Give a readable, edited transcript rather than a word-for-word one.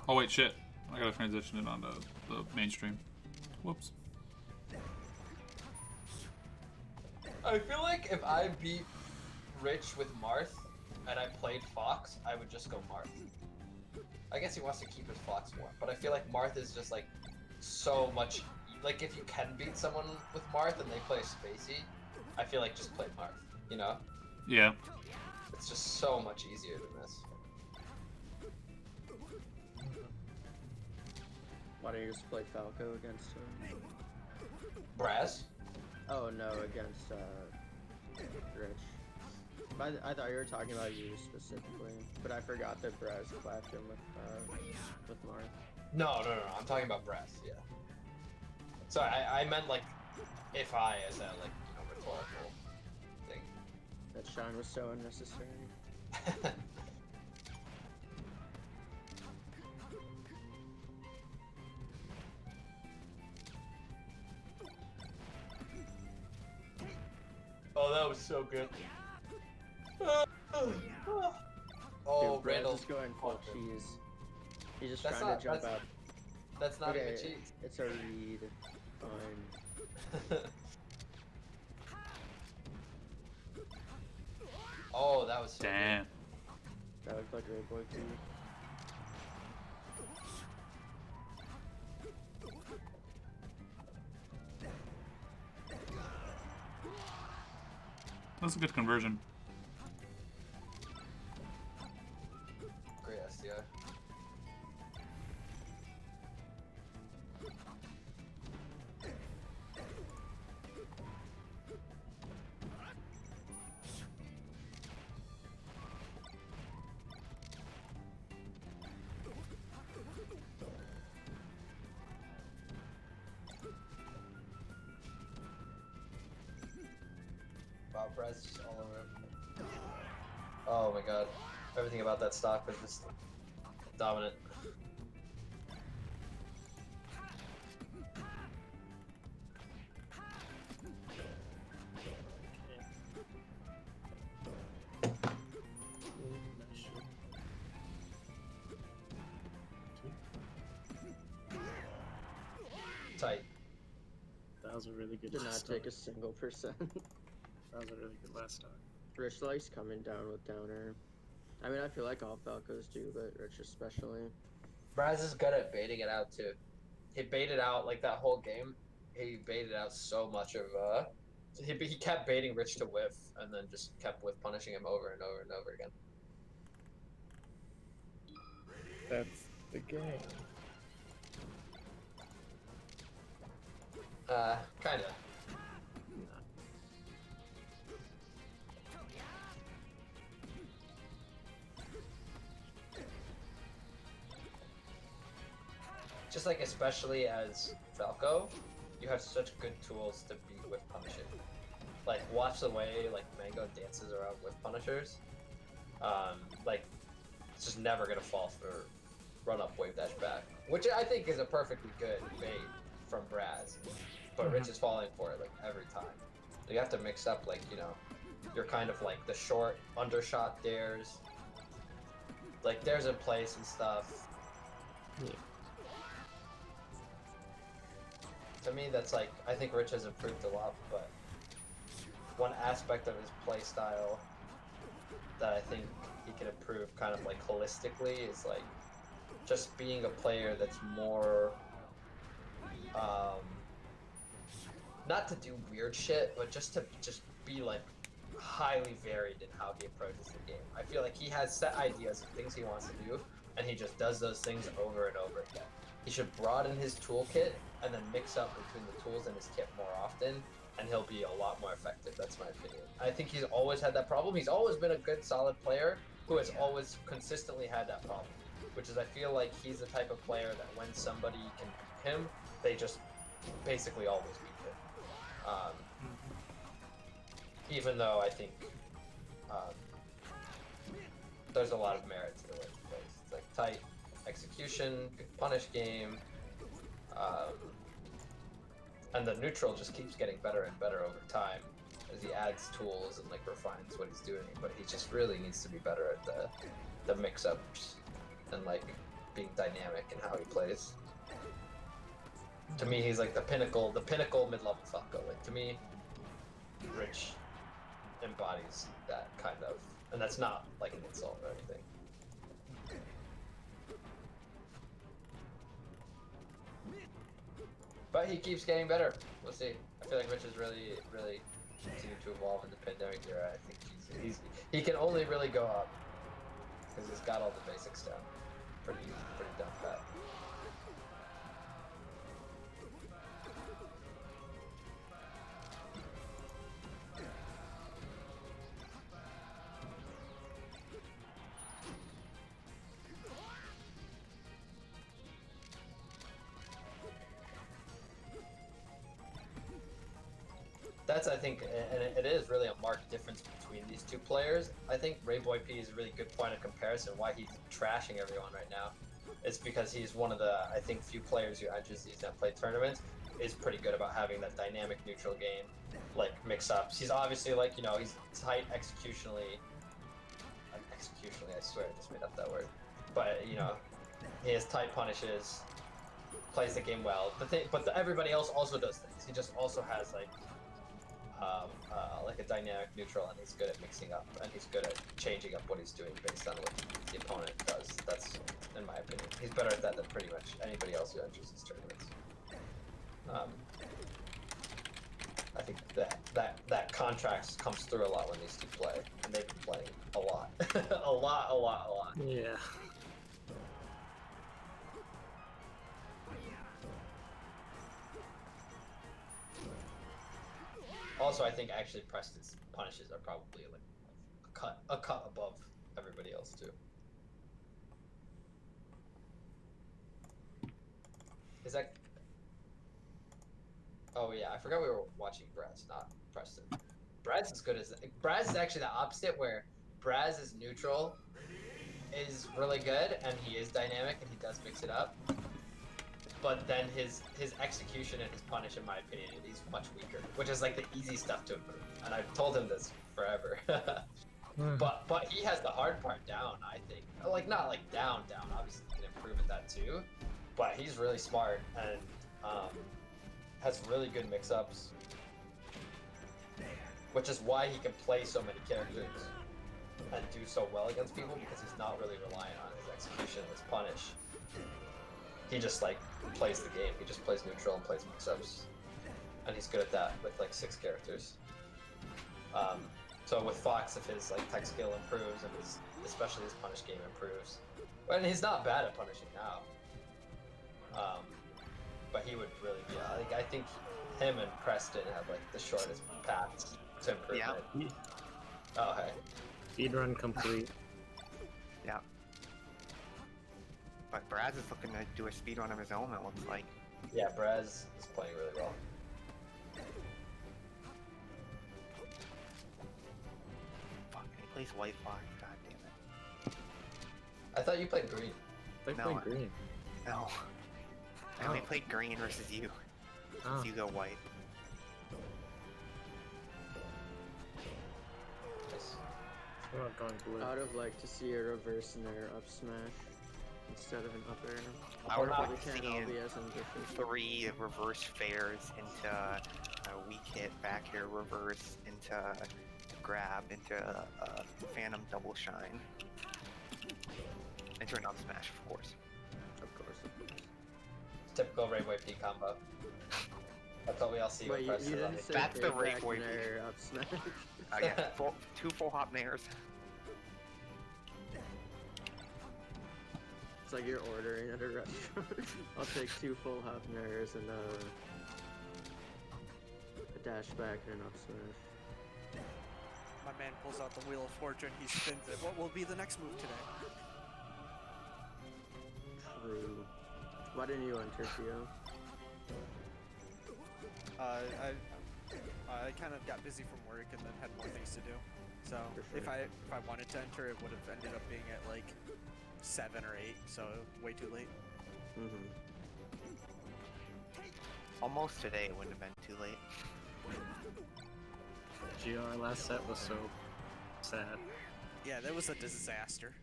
Oh wait, shit. I gotta transition it onto the mainstream. Whoops. I feel like if I beat Rich with Marth and I played Fox, I would just go Marth. I guess he wants to keep his Fox more, but I feel like Marth is just like so much. Like if you can beat someone with Marth and they play Spacey, I feel like just play Marth. You know? Yeah. It's just so much easier than this. Why don't you just play Falco against him? Braz? Oh no, against Rich. I thought you were talking about you specifically, but I forgot that Braz clapped him with Marth. No. I'm talking about Braz. Yeah. Sorry, I meant like if I as a like rhetorical thing. That shine was so unnecessary. Oh, that was so good. Oh, Dude, Randall's is going full cheese. He's just That's trying not- to jump that's- out. That's not Okay, even cheese. it's a read. Fine. Oh, that was so Damn. That looked like Great Boy too. That's a good conversion. good. Great SDI. Wow, Braz just all over it. Oh my god. Everything about that stock was just dominant. Tight. That was a really good Did not last take a stock. single percent. That was a really good last stock. Rich likes coming down with downer. I mean, I feel like all Falcos do, but Rich especially. Braz is good at baiting it out too. He baited out like that whole game. He baited out so much of he kept baiting Rich to whiff and then just kept whiff punishing him over and over and over again. That's the game. Kinda. Just like especially as Falco, you have such good tools to beat with punishing. Like watch the way like Mango dances around with punishers. Like it's just never gonna fall for run up wave dash back, which I think is a perfectly good bait from Braz, but Rich is falling for it like every time. So you have to mix up like you're kind of like the short undershot dares, like dares in place and stuff. Yeah. To me, that's like, I think Rich has improved a lot, but one aspect of his play style that I think he can improve kind of like holistically is like just being a player that's more, not to do weird shit, but just to be like highly varied in how he approaches the game. I feel like he has set ideas of things he wants to do, and he just does those things over and over again. He should broaden his toolkit and then mix up between the tools in his kit more often, and he'll be a lot more effective. That's my opinion. I think he's always had that problem. He's always been a good, solid player who has always consistently had that problem, which is I feel like he's the type of player that when somebody can beat him, they just basically always beat him. Even though I think there's a lot of merit to the way he plays. It's like tight execution, good punish game, and the neutral just keeps getting better and better over time as he adds tools and like refines what he's doing. But he just really needs to be better at the mix-ups and like being dynamic in how he plays. To me, he's like the pinnacle mid-level Falco. Like to me, Rich embodies that kind of, and that's not like an insult or anything. But he keeps getting better. We'll see. I feel like Rich is really continued to evolve in the pandemic era. I think he can only really go up because he's got all the basics down. Pretty down pat. That's, I think, and it is really a marked difference between these two players. I think Rayboy P is a really good point of comparison. Why he's trashing everyone right now is because he's one of the, I think, few players who enters these net play tournaments is pretty good about having that dynamic neutral game, like mix-ups. He's obviously like, you know, he's tight executionally. Executionally, I swear I just made up that word. But, you know, he has tight punishes, plays the game well. Everybody else also does things. He just also has like a dynamic neutral, and he's good at mixing up, and he's good at changing up what he's doing based on what the opponent does. That's, in my opinion, he's better at that than pretty much anybody else who enters these tournaments. I think that contrast comes through a lot when these two play, and they've been playing a lot, a lot. Yeah. Also, I think actually Preston's punishes are probably like a cut above everybody else too. Is that? Oh yeah, I forgot we were watching Braz, not Preston. Braz is good as Braz is actually the opposite, where Braz is neutral, is really good, and he is dynamic and he does mix it up. But then his execution and his punish, in my opinion, he's much weaker, which is like the easy stuff to improve. And I've told him this forever. But he has the hard part down, I think. Like not like down. Obviously, he can improve at that too. But he's really smart and has really good mix-ups, which is why he can play so many characters and do so well against people, because he's not really relying on his execution and his punish. He just like plays the game. He just plays neutral and plays mix-ups, and he's good at that with like 6 characters. So with Fox, if his like tech skill improves and especially his punish game improves, and he's not bad at punishing now. But he would really be like, I think him and Preston have like the shortest paths to improvement. Yeah. Oh hey. Speedrun complete. Yeah. But Braz is looking to do a speedrun of his own, it looks like. Yeah, Braz is playing really well. Fuck, he plays White Fox, god damn it. I thought you played green. They No, play green. No. I only Oh. played green versus you. Oh. You go white. Nice. I'm not going blue. I would have liked to see a reverse nair up smash instead of an up air. I would have They liked to can't see all be as ambitious. 3 reverse fairs into a weak hit, back air reverse, into grab, into a phantom double shine. Into an up smash, of course. Of course. Typical Rayboy P combo. That's what we all see Wait, with Preston. you didn't say That's the back Rayboy nair up smash. Yeah, 2 full hop nairs. It's like you're ordering at a restaurant. I'll take 2 full hop nairs and a dash back and an up smash. My man pulls out the Wheel of Fortune, he spins it. What will be the next move today? True. Why didn't you enter, Theo? I kind of got busy from work and then had more things to do. So For if sure. I wanted to enter, it would have ended up being at like 7 or 8, so way too late. Mm-hmm. Almost today, it wouldn't have been too late. Gio, our last set was so sad. Yeah, that was a disaster.